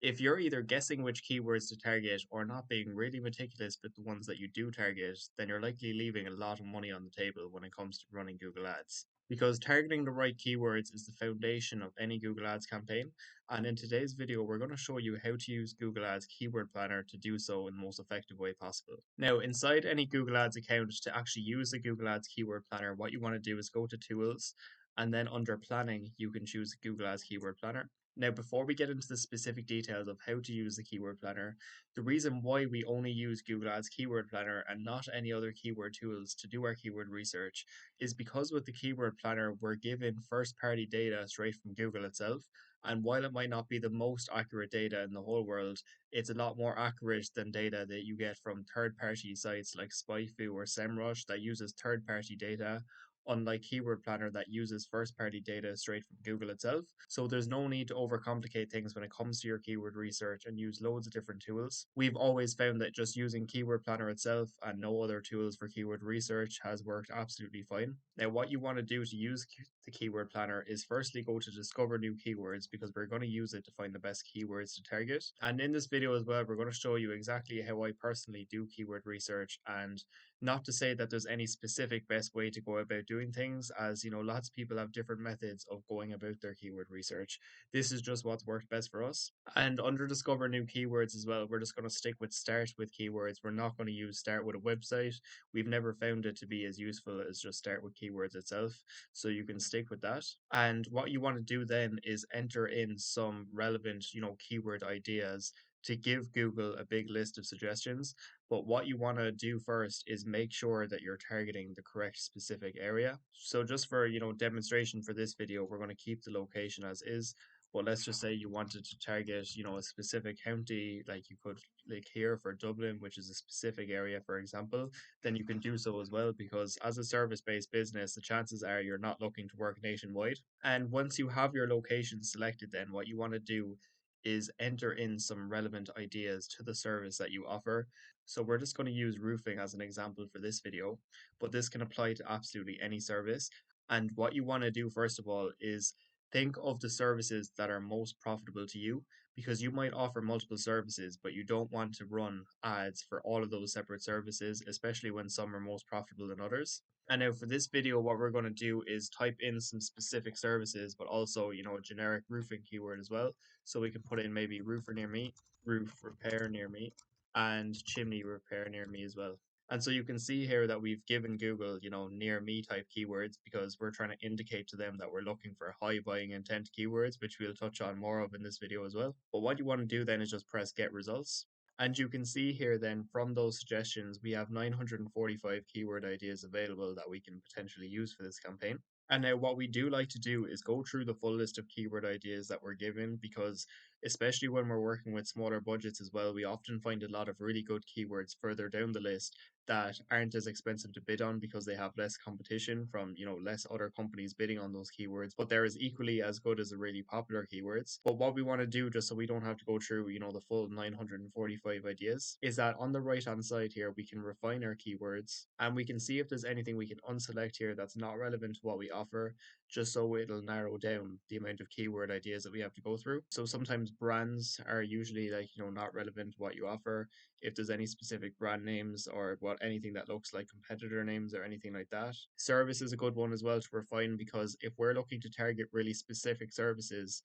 If you're either guessing which keywords to target or not being really meticulous with the ones that you do target, then you're likely leaving a lot of money on the table when it comes to running Google Ads. Because targeting the right keywords is the foundation of any Google Ads campaign. And in today's video, we're going to show you how to use Google Ads Keyword Planner to do so in the most effective way possible. Now, inside any Google Ads account, to actually use the Google Ads Keyword Planner, what you want to do is go to Tools, and then under Planning, you can choose Google Ads Keyword Planner. Now, before we get into the specific details of how to use the Keyword Planner, the reason why we only use Google Ads Keyword Planner and not any other keyword tools to do our keyword research is because with the Keyword Planner, we're given first party data straight from Google itself. And while it might not be the most accurate data in the whole world, it's a lot more accurate than data that you get from third party sites like SpyFu or SEMrush that uses third party data, unlike Keyword Planner that uses first party data straight from Google itself. So there's no need to overcomplicate things when it comes to your keyword research and use loads of different tools. We've always found that just using Keyword Planner itself and no other tools for keyword research has worked absolutely fine. Now, what you want to do to use the Keyword Planner is firstly go to discover new keywords because we're going to use it to find the best keywords to target. And in this video as well, we're going to show you exactly how I personally do keyword research, and not to say that there's any specific best way to go about doing things, as lots of people have different methods of going about their keyword research. This is just what's worked best for us. And under discover new keywords as well, we're just going to stick with start with keywords. We're not going to use start with a website. We've never found it to be as useful as just start with keywords itself. So you can stick with that. And what you want to do then is enter in some relevant, keyword ideas to give Google a big list of suggestions. But what you want to do first is make sure that you're targeting the correct specific area. So just for, demonstration for this video, we're going to keep the location as is. But let's just say you wanted to target, a specific county, like you could like here for Dublin, which is a specific area, for example, then you can do so as well, because as a service-based business, the chances are you're not looking to work nationwide. And once you have your location selected, then what you want to do is enter in some relevant ideas to the service that you offer. So we're just going to use roofing as an example for this video, but this can apply to absolutely any service. And what you want to do first of all is think of the services that are most profitable to you, because you might offer multiple services, but you don't want to run ads for all of those separate services, especially when some are most profitable than others. And now for this video, what we're going to do is type in some specific services, but also, a generic roofing keyword as well. So we can put in maybe roofer near me, roof repair near me, and chimney repair near me as well. And so you can see here that we've given Google, near me type keywords because we're trying to indicate to them that we're looking for high buying intent keywords, which we'll touch on more of in this video as well. But what you want to do then is just press get results. And you can see here then from those suggestions, we have 945 keyword ideas available that we can potentially use for this campaign. And now what we do like to do is go through the full list of keyword ideas that we're given, because especially when we're working with smaller budgets as well, we often find a lot of really good keywords further down the list that aren't as expensive to bid on because they have less competition from, less other companies bidding on those keywords, but they're as equally as good as the really popular keywords. But what we want to do, just so we don't have to go through, the full 945 ideas, is that on the right hand side here, we can refine our keywords and we can see if there's anything we can unselect here that's not relevant to what we offer, just so it'll narrow down the amount of keyword ideas that we have to go through. So sometimes brands are usually like, not relevant to what you offer. If there's any specific brand names or what anything that looks like competitor names or anything like that. Service is a good one as well to refine, because if we're looking to target really specific services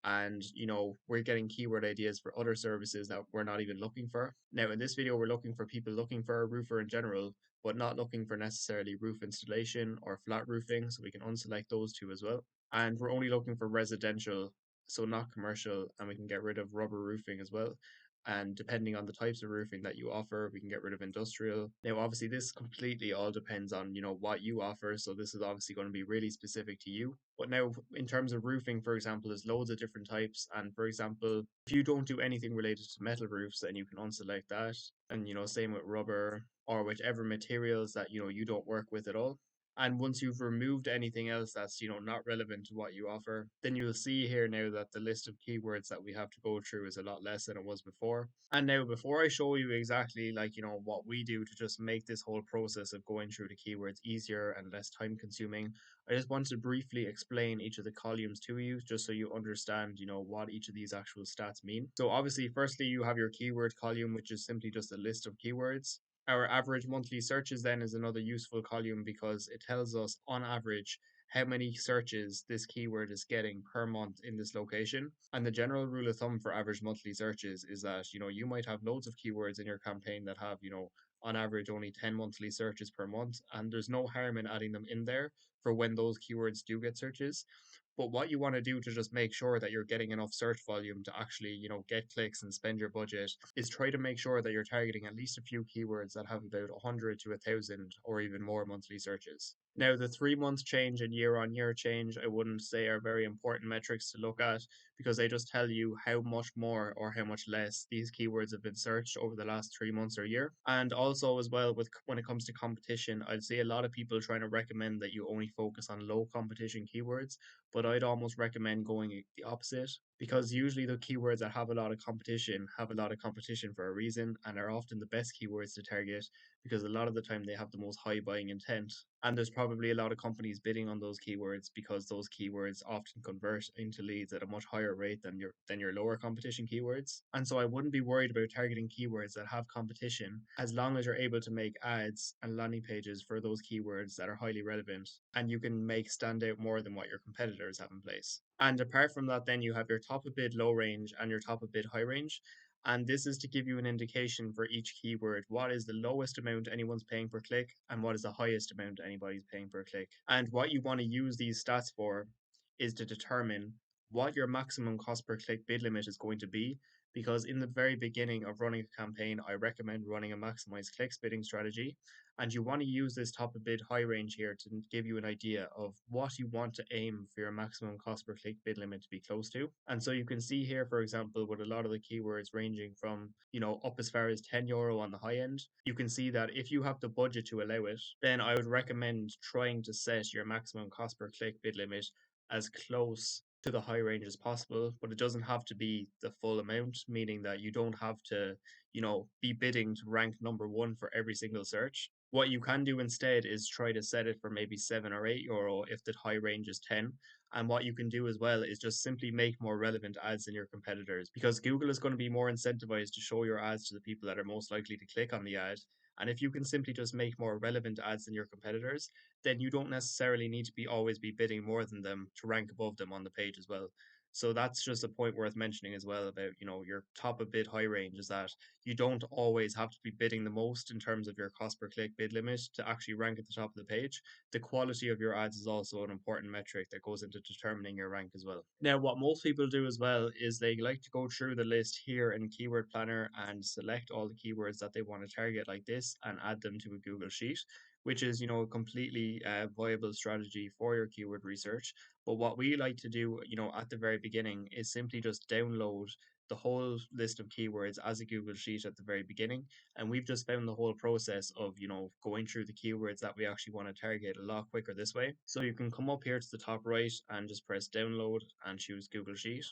and we're getting keyword ideas for other services that we're not even looking for. Now in this video we're looking for people looking for a roofer in general, but not looking for necessarily roof installation or flat roofing, so we can unselect those two as well. And we're only looking for residential, so not commercial, and we can get rid of rubber roofing as well. And depending on the types of roofing that you offer, we can get rid of industrial. Now obviously this completely all depends on what you offer, so this is obviously going to be really specific to you. But now in terms of roofing, for example, there's loads of different types, and for example, if you don't do anything related to metal roofs, then you can unselect that. And same with rubber or whichever materials that you don't work with at all. And once you've removed anything else that's, not relevant to what you offer, then you'll see here now that the list of keywords that we have to go through is a lot less than it was before. And now before I show you exactly like, what we do to just make this whole process of going through the keywords easier and less time consuming, I just want to briefly explain each of the columns to you just so you understand, what each of these actual stats mean. So obviously, firstly, you have your keyword column, which is simply just a list of keywords. Our average monthly searches then is another useful column because it tells us on average how many searches this keyword is getting per month in this location. And the general rule of thumb for average monthly searches is that, you might have loads of keywords in your campaign that have, on average only 10 monthly searches per month. And there's no harm in adding them in there for when those keywords do get searches. But what you want to do to just make sure that you're getting enough search volume to actually, get clicks and spend your budget is try to make sure that you're targeting at least a few keywords that have about 100 to 1,000 or even more monthly searches. Now, the 3 month change and year on year change, I wouldn't say are very important metrics to look at because they just tell you how much more or how much less these keywords have been searched over the last 3 months or year. And also, as well, with when it comes to competition, I'd see a lot of people trying to recommend that you only focus on low competition keywords, but I'd almost recommend going the opposite because usually the keywords that have a lot of competition for a reason and are often the best keywords to target because a lot of the time they have the most high buying intent. And there's probably a lot of companies bidding on those keywords because those keywords often convert into leads at a much higher rate than your lower competition keywords. And so I wouldn't be worried about targeting keywords that have competition as long as you're able to make ads and landing pages for those keywords that are highly relevant and you can make stand out more than what your competitors have in place. And apart from that, then you have your top of bid low range and your top of bid high range. And this is to give you an indication for each keyword. What is the lowest amount anyone's paying per click and what is the highest amount anybody's paying per click? And what you want to use these stats for is to determine what your maximum cost per click bid limit is going to be. Because in the very beginning of running a campaign, I recommend running a maximized clicks bidding strategy. And you want to use this top of bid high range here to give you an idea of what you want to aim for your maximum cost per click bid limit to be close to. And so you can see here, for example, with a lot of the keywords ranging from, up as far as €10 on the high end, you can see that if you have the budget to allow it, then I would recommend trying to set your maximum cost per click bid limit as close to the high range as possible, but it doesn't have to be the full amount, meaning that you don't have to, be bidding to rank number one for every single search. What you can do instead is try to set it for maybe €7 or €8 if the high range is 10. And what you can do as well is just simply make more relevant ads than your competitors because Google is going to be more incentivized to show your ads to the people that are most likely to click on the ad. And if you can simply just make more relevant ads than your competitors, then you don't necessarily need to be always be bidding more than them to rank above them on the page as well. So that's just a point worth mentioning as well about, your top of bid high range is that you don't always have to be bidding the most in terms of your cost per click bid limit to actually rank at the top of the page. The quality of your ads is also an important metric that goes into determining your rank as well. Now, what most people do as well is they like to go through the list here in Keyword Planner and select all the keywords that they want to target like this and add them to a Google Sheet, which is, a completely viable strategy for your keyword research. But what we like to do, at the very beginning is simply just download the whole list of keywords as a Google Sheet at the very beginning. And we've just found the whole process of, going through the keywords that we actually want to target a lot quicker this way. So you can come up here to the top right and just press download and choose Google Sheet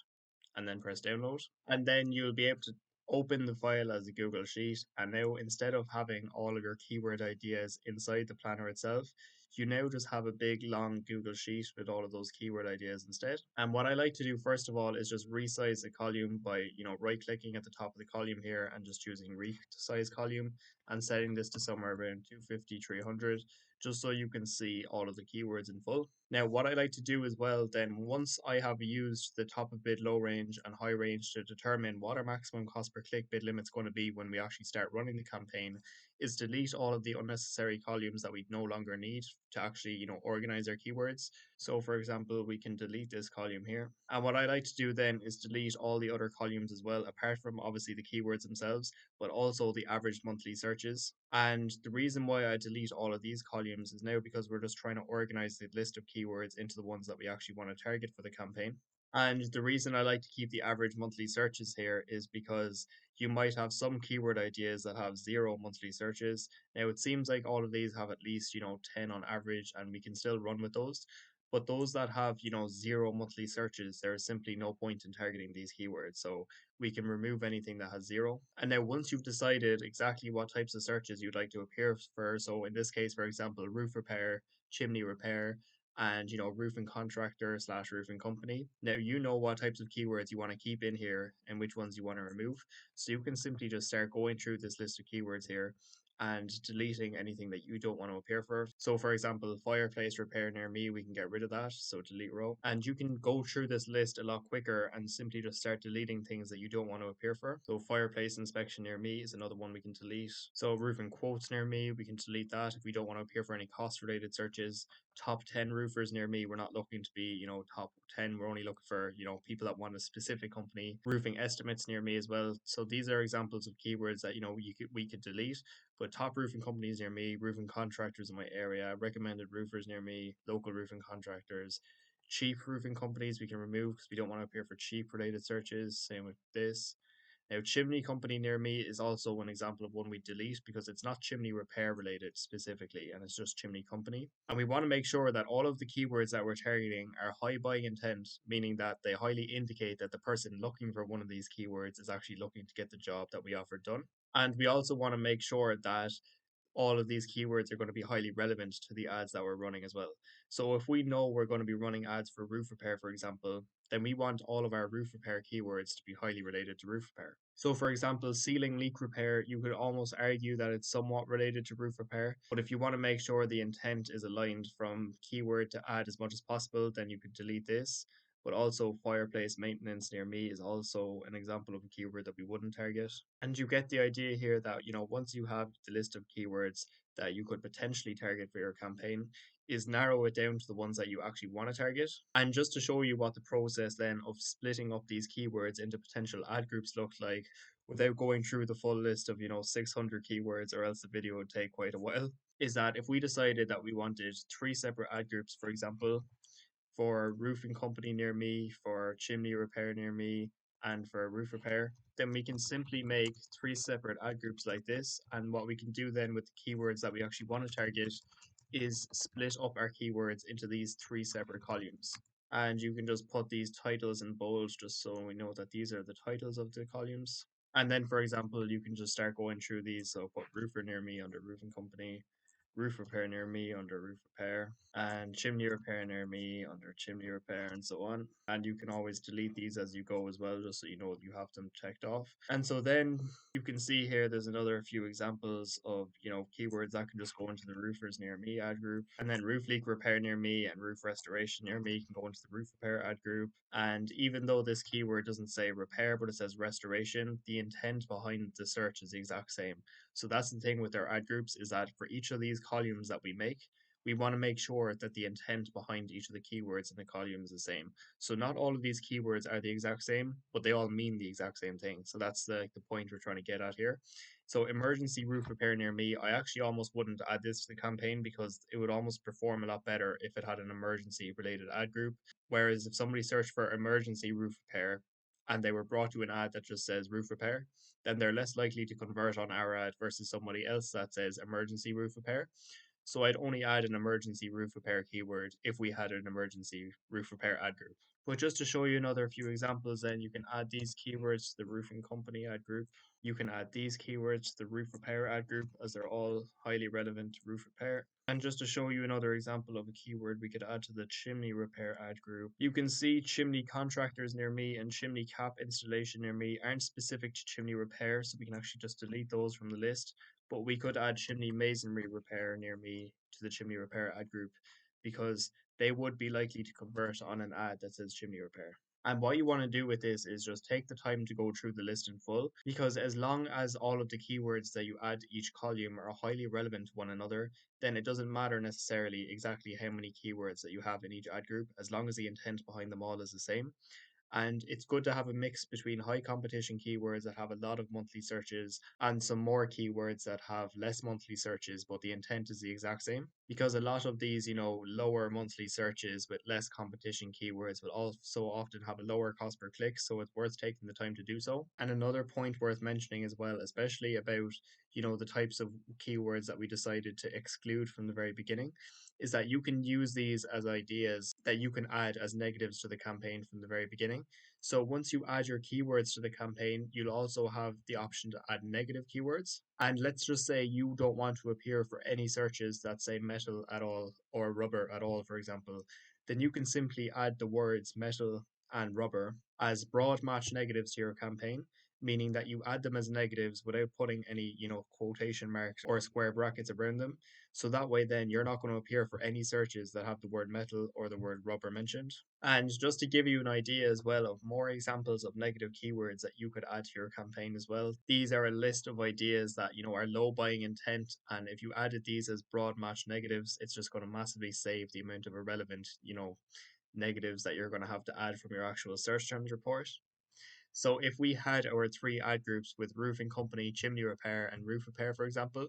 and then press download. And then you'll be able to open the file as a Google Sheet. And now instead of having all of your keyword ideas inside the planner itself, you now just have a big long Google Sheet with all of those keyword ideas instead. And what I like to do first of all is just resize the column by, right clicking at the top of the column here and just choosing resize column and setting this to somewhere around 250, 300, just so you can see all of the keywords in full. Now, what I like to do as well, then once I have used the top of bid low range and high range to determine what our maximum cost per click bid limit is going to be when we actually start running the campaign, is delete all of the unnecessary columns that we no longer need to actually, organize our keywords. So for example, we can delete this column here. And what I like to do then is delete all the other columns as well, apart from obviously the keywords themselves, but also the average monthly searches. And the reason why I delete all of these columns is now because we're just trying to organize the list of keywords into the ones that we actually want to target for the campaign. And the reason I like to keep the average monthly searches here is because you might have some keyword ideas that have zero monthly searches. Now, it seems like all of these have at least, 10 on average, and we can still run with those. But those that have, zero monthly searches, there is simply no point in targeting these keywords. So we can remove anything that has zero. And now, once you've decided exactly what types of searches you'd like to appear for, so in this case, for example, roof repair, chimney repair, and roofing contractor slash roofing company. Now you know what types of keywords you want to keep in here and which ones you want to remove. So you can simply just start going through this list of keywords here and deleting anything that you don't want to appear for. So for example, fireplace repair near me, we can get rid of that. So delete row. And you can go through this list a lot quicker and simply just start deleting things that you don't want to appear for. So fireplace inspection near me is another one we can delete. So roofing quotes near me, we can delete that if we don't want to appear for any cost related searches. Top 10 roofers near me, we're not looking to be, top 10. We're only looking for, people that want a specific company. Roofing estimates near me as well. So these are examples of keywords that, we could delete. But top roofing companies near me, roofing contractors in my area, recommended roofers near me, local roofing contractors, cheap roofing companies we can remove because we don't want to appear for cheap related searches. Same with this. Now, chimney company near me is also an example of one we delete because it's not chimney repair related specifically, and it's just chimney company. And we want to make sure that all of the keywords that we're targeting are high buying intent, meaning that they highly indicate that the person looking for one of these keywords is actually looking to get the job that we offer done. And we also want to make sure that all of these keywords are going to be highly relevant to the ads that we're running as well. So if we know we're going to be running ads for roof repair, for example, then we want all of our roof repair keywords to be highly related to roof repair. So for example, ceiling leak repair, you could almost argue that it's somewhat related to roof repair, but if you want to make sure the intent is aligned from keyword to ad as much as possible, then you could delete this. But also fireplace maintenance near me is also an example of a keyword that we wouldn't target. And you get the idea here that, once you have the list of keywords that you could potentially target for your campaign, is narrow it down to the ones that you actually want to target. And just to show you what the process then of splitting up these keywords into potential ad groups look like without going through the full list of, 600 keywords, or else the video would take quite a while, is that if we decided that we wanted three separate ad groups, for example, for roofing company near me, for chimney repair near me, and for roof repair, then we can simply make three separate ad groups like this. And what we can do then with the keywords that we actually want to target is split up our keywords into these three separate columns. And you can just put these titles in bold just so we know that these are the titles of the columns. And then, for example, you can just start going through these. So put roofer near me under roofing company, roof repair near me under roof repair, and chimney repair near me under chimney repair, and so on. And you can always delete these as you go as well, just so you know you have them checked off. And so then you can see here there's another few examples of, keywords that can just go into the roofers near me ad group. And then roof leak repair near me and roof restoration near me can go into the roof repair ad group. And even though this keyword doesn't say repair, but it says restoration, the intent behind the search is the exact same. So that's the thing with our ad groups, is that for each of these columns that we make, we want to make sure that the intent behind each of the keywords in the column is the same. So not all of these keywords are the exact same, but they all mean the exact same thing. So that's the point we're trying to get at here. So emergency roof repair near me, I actually almost wouldn't add this to the campaign because it would almost perform a lot better if it had an emergency related ad group. Whereas if somebody searched for emergency roof repair and they were brought to an ad that just says roof repair, then they're less likely to convert on our ad versus somebody else that says emergency roof repair. So I'd only add an emergency roof repair keyword if we had an emergency roof repair ad group. But just to show you another few examples, then you can add these keywords to the roofing company ad group. You can add these keywords to the roof repair ad group as they're all highly relevant to roof repair. And just to show you another example of a keyword we could add to the chimney repair ad group, you can see chimney contractors near me and chimney cap installation near me aren't specific to chimney repair, so we can actually just delete those from the list. But we could add chimney masonry repair near me to the chimney repair ad group because they would be likely to convert on an ad that says chimney repair. And what you want to do with this is just take the time to go through the list in full, because as long as all of the keywords that you add to each column are highly relevant to one another, then it doesn't matter necessarily exactly how many keywords that you have in each ad group, as long as the intent behind them all is the same. And it's good to have a mix between high competition keywords that have a lot of monthly searches and some more keywords that have less monthly searches, but the intent is the exact same. Because a lot of these, lower monthly searches with less competition keywords will also often have a lower cost per click, so it's worth taking the time to do so. And another point worth mentioning as well, especially about, the types of keywords that we decided to exclude from the very beginning, is that you can use these as ideas that you can add as negatives to the campaign from the very beginning. So once you add your keywords to the campaign, you'll also have the option to add negative keywords. And let's just say you don't want to appear for any searches that say metal at all or rubber at all, for example, then you can simply add the words metal and rubber as broad match negatives to your campaign, meaning that you add them as negatives without putting any, quotation marks or square brackets around them. So that way, then you're not going to appear for any searches that have the word metal or the word rubber mentioned. And just to give you an idea as well of more examples of negative keywords that you could add to your campaign as well, these are a list of ideas that, are low buying intent. And if you added these as broad match negatives, it's just going to massively save the amount of irrelevant, negatives that you're going to have to add from your actual search terms report. So if we had our three ad groups with roofing company, chimney repair, and roof repair, for example,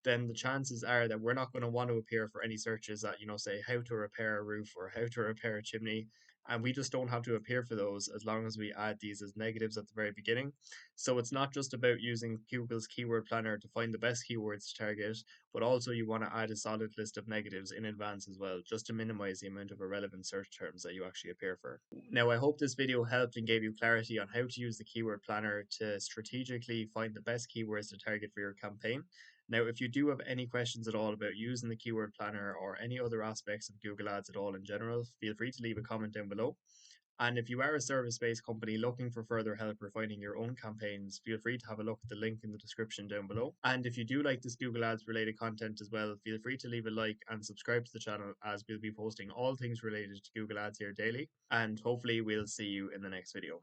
then the chances are that we're not going to want to appear for any searches that, say how to repair a roof or how to repair a chimney. And we just don't have to appear for those as long as we add these as negatives at the very beginning. So it's not just about using Google's keyword planner to find the best keywords to target, but also you want to add a solid list of negatives in advance as well, just to minimize the amount of irrelevant search terms that you actually appear for. Now, I hope this video helped and gave you clarity on how to use the keyword planner to strategically find the best keywords to target for your campaign. Now, if you do have any questions at all about using the keyword planner or any other aspects of Google Ads at all in general, feel free to leave a comment down below. And if you are a service-based company looking for further help refining your own campaigns, feel free to have a look at the link in the description down below. And if you do like this Google Ads related content as well, feel free to leave a like and subscribe to the channel, as we'll be posting all things related to Google Ads here daily. And hopefully we'll see you in the next video.